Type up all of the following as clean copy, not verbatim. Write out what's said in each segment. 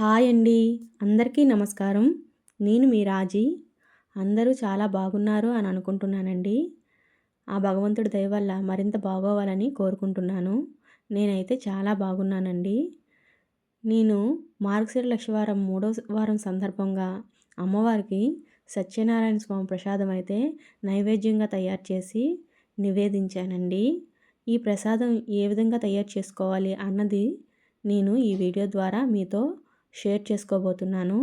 Hi అండి. అందరికీ నమస్కారం. నేను మీ రాజీ. అందరూ చాలా బాగున్నారు అని అనుకుంటున్నానండి. ఆ భగవంతుడి దయ వల్ల మరింత బాగోవాలని కోరుకుంటున్నాను. నేనైతే చాలా బాగున్నానండి. నేను మార్గశిర లక్షవారం మూడో వారం సందర్భంగా అమ్మవారికి సత్యనారాయణ స్వామి ప్రసాదం అయితే నైవేద్యంగా తయారు చేసి నివేదించానండి. ఈ ప్రసాదం ఏ విధంగా తయారు చేసుకోవాలి అన్నది నేను ఈ వీడియో ద్వారా మీతో షేర్ చేసుకోబోతున్నాను.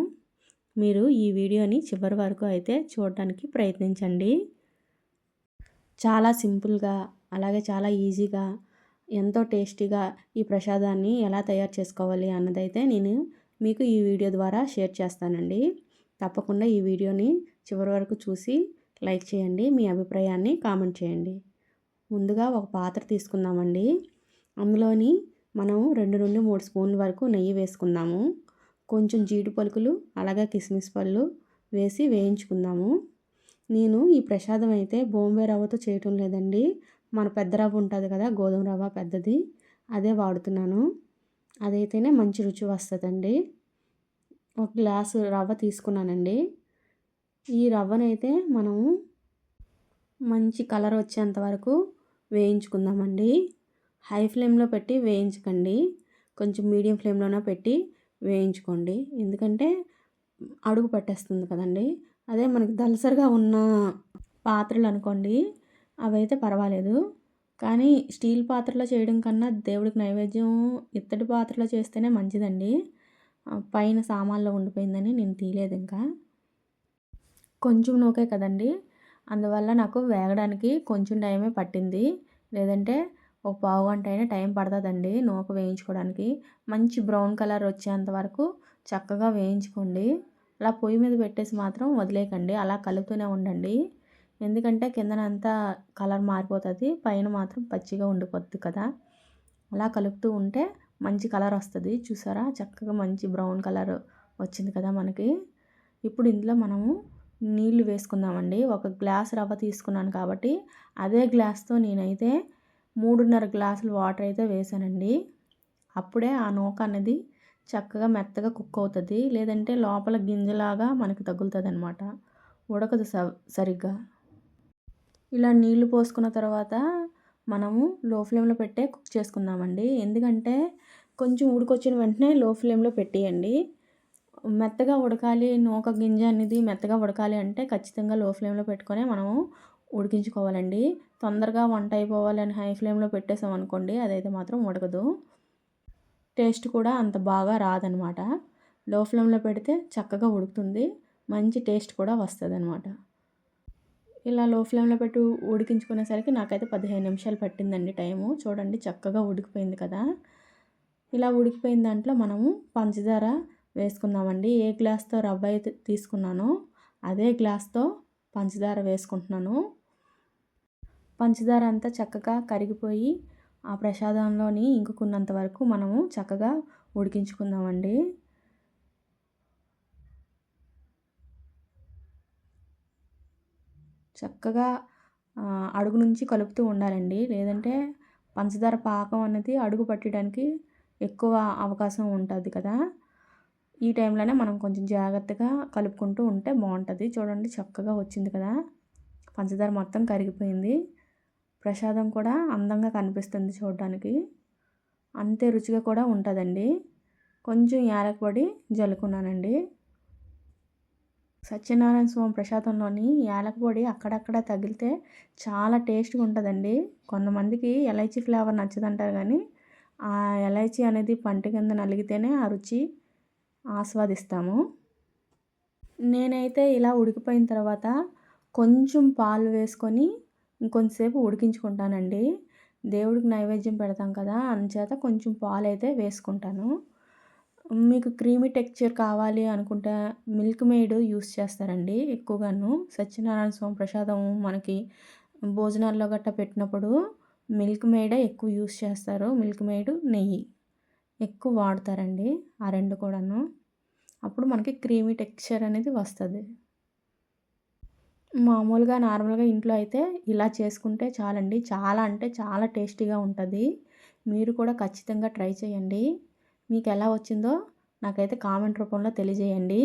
మీరు ఈ వీడియోని చివరి వరకు అయితే చూడడానికి ప్రయత్నించండి. చాలా సింపుల్గా అలాగే చాలా ఈజీగా ఎంతో టేస్టీగా ఈ ప్రసాదాన్ని ఎలా తయారు చేసుకోవాలి అన్నదైతే నేను మీకు ఈ వీడియో ద్వారా షేర్ చేస్తానండి. తప్పకుండా ఈ వీడియోని చివరి వరకు చూసి లైక్ చేయండి. మీ అభిప్రాయాన్ని కామెంట్ చేయండి. ముందుగా ఒక పాత్ర తీసుకుందామండి. అందులోని మనం 2 నుండి 3 స్పూన్ల వరకు నెయ్యి వేసుకుందాము. కొంచెం జీడి పలుకులు అలాగే కిస్మిస్ పళ్ళు వేసి వేయించుకుందాము. నేను ఈ ప్రసాదం అయితే బొంబే రవ్వతో చేయటం లేదండి. మన పెద్ద రవ్వ ఉంటుంది కదా, గోధుమ రవ్వ పెద్దది, అదే వాడుతున్నాను. అదైతేనే మంచి రుచి వస్తుందండి. ఒక గ్లాసు రవ్వ తీసుకున్నానండి. ఈ రవ్వనైతే మనము మంచి కలర్ వచ్చేంత వరకు వేయించుకుందామండి. హై ఫ్లేమ్లో పెట్టి వేయించకండి, కొంచెం మీడియం ఫ్లేమ్లోనే పెట్టి వేయించుకోండి. ఎందుకంటే అడుగు పట్టేస్తుంది కదండి. అదే మనకి దలసరిగా ఉన్న పాత్రలు అనుకోండి, అవైతే పర్వాలేదు. కానీ స్టీల్ పాత్రలో చేయడం కన్నా దేవుడికి నైవేద్యం ఇత్తడి పాత్రలో చేస్తేనే మంచిదండి. పైన సామాన్లో ఉండిపోయిందని నేను తీయలేదు. ఇంకా కొంచెం నూకే కదండి, అందువల్ల నాకు వేగడానికి కొంచెం టైమే పట్టింది. లేదంటే ఒక పావు గంట అయినా టైం పడుతుందండి నూక వేయించుకోవడానికి. మంచి బ్రౌన్ కలర్ వచ్చేంత వరకు చక్కగా వేయించుకోండి. అలా పొయ్యి మీద పెట్టేసి మాత్రం వదిలేయకండి, అలా కలుపుతూనే ఉండండి. ఎందుకంటే కిందనంతా కలర్ మారిపోతుంది, పైన మాత్రం పచ్చిగా ఉండిపోద్ది కదా. అలా కలుపుతూ ఉంటే మంచి కలర్ వస్తుంది. చూసారా, చక్కగా మంచి బ్రౌన్ కలర్ వచ్చింది కదా మనకి. ఇప్పుడు ఇందులో మనము నీళ్లు వేసుకుందామండి. ఒక గ్లాస్ రవ్వ తీసుకున్నాను కాబట్టి అదే గ్లాస్తో నేనైతే 3.5 గ్లాసులు వాటర్ అయితే వేసానండి. అప్పుడే ఆ నూక అనేది చక్కగా మెత్తగా కుక్ అవుతుంది. లేదంటే లోపల గింజలాగా మనకి తగులుతుంది అనమాట, ఉడకదు సరిగ్గా. ఇలా నీళ్లు పోసుకున్న తర్వాత మనము లో ఫ్లేమ్లో పెట్టే కుక్ చేసుకుందామండి. ఎందుకంటే కొంచెం ఉడికొచ్చిన వెంటనే లో ఫ్లేమ్లో పెట్టేయండి. మెత్తగా ఉడకాలి, నూక గింజ అనేది మెత్తగా ఉడకాలి అంటే ఖచ్చితంగా లో ఫ్లేమ్లో పెట్టుకొని మనము ఉడికించుకోవాలండి. తొందరగా వంట అయిపోవాలి అని హై ఫ్లేమ్లో పెట్టేసాం అనుకోండి, అదైతే మాత్రం ఉడకదు, టేస్ట్ కూడా అంత బాగా రాదనమాట. లో ఫ్లేమ్లో పెడితే చక్కగా ఉడుకుతుంది, మంచి టేస్ట్ కూడా వస్తుంది అనమాట. ఇలా లో ఫ్లేమ్లో పెట్టి ఉడికించుకునేసరికి నాకైతే 15 నిమిషాలు పట్టిందండి టైము. చూడండి చక్కగా ఉడికిపోయింది కదా. ఇలా ఉడికిపోయిన దాంట్లో మనము పంచదార వేసుకుందామండి. ఏ గ్లాస్తో రవ్వ అయితే తీసుకున్నానో అదే గ్లాస్తో పంచదార వేసుకుంటున్నాను. పంచదార అంతా చక్కగా కరిగిపోయి ఆ ప్రసాదంలోని ఇంకుకున్నంత వరకు మనము చక్కగా ఉడికించుకుందామండి. చక్కగా అడుగు నుంచి కలుపుతూ ఉండాలండి. లేదంటే పంచదార పాకం అనేది అడుగు పట్టడానికి ఎక్కువ అవకాశం ఉంటుంది కదా. ఈ టైంలోనే మనం కొంచెం జాగ్రత్తగా కలుపుకుంటూ ఉంటే బాగుంటుంది. చూడండి చక్కగా వచ్చింది కదా, పంచదార మొత్తం కరిగిపోయింది. ప్రసాదం కూడా అందంగా కనిపిస్తుంది చూడడానికి, అంతే రుచిగా కూడా ఉంటుందండి. కొంచెం యాలక పొడి జల్లుకున్నానండి. సత్యనారాయణ స్వామి ప్రసాదంలోని యాలక పొడి అక్కడక్కడ తగిలితే చాలా టేస్ట్గా ఉంటుందండి. కొంతమందికి ఎలైచీ ఫ్లేవర్ నచ్చదంటారు, కానీ ఆ ఎలైచీ అనేది పంట కింద నలిగితేనే ఆ రుచి ఆస్వాదిస్తాము. నేనైతే ఇలా ఉడికిపోయిన తర్వాత కొంచెం పాలు వేసుకొని ఇంకొంచెంసేపు ఉడికించుకుంటానండి. దేవుడికి నైవేద్యం పెడతాం కదా, అందుచేత కొంచెం పాలు అయితే వేసుకుంటాను. మీకు క్రీమీ టెక్స్చర్ కావాలి అనుకుంటే మిల్క్ మేడ్ యూస్ చేస్తారండి ఎక్కువగాను. సత్యనారాయణ స్వామి ప్రసాదం మనకి భోజనాల్లో గట్టా పెట్టినప్పుడు మిల్క్ మేడే ఎక్కువ యూస్ చేస్తారు. మిల్క్ మేడ్, నెయ్యి ఎక్కువ వాడతారండి, ఆ రెండు కూడాను. అప్పుడు మనకి క్రీమీ టెక్స్చర్ అనేది వస్తుంది. మామూలుగా నార్మల్గా ఇంట్లో అయితే ఇలా చేసుకుంటే చాలండి, చాలా అంటే చాలా టేస్టీగా ఉంటుంది. మీరు కూడా ఖచ్చితంగా ట్రై చేయండి. మీకు ఎలా వచ్చిందో నాకైతే కామెంట్ రూపంలో తెలియజేయండి.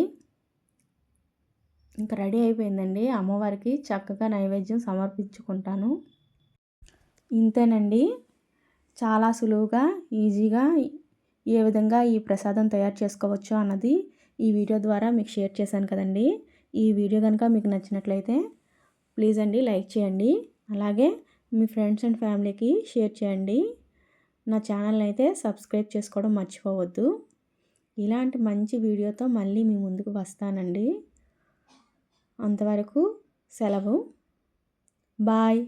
ఇంకా రెడీ అయిపోయిందండి. అమ్మవారికి చక్కగా నైవేద్యం సమర్పించుకుంటాను. ఇంతేనండి. చాలా సులువుగా, ఈజీగా ఏ విధంగా ఈ ప్రసాదం తయారు చేసుకోవచ్చు అన్నది ఈ వీడియో ద్వారా మీకు షేర్ చేశాను కదండి. ఈ వీడియో కనుక మీకు నచ్చినట్లయితే ప్లీజ్ అండి లైక్ చేయండి. అలాగే మీ ఫ్రెండ్స్ అండ్ ఫ్యామిలీకి షేర్ చేయండి. నా ఛానల్ని అయితే సబ్స్క్రైబ్ చేసుకోవడం మర్చిపోవద్దు. ఇలాంటి మంచి వీడియోతో మళ్ళీ మీ ముందుకు వస్తానండి. అంతవరకు సెలవు. బాయ్.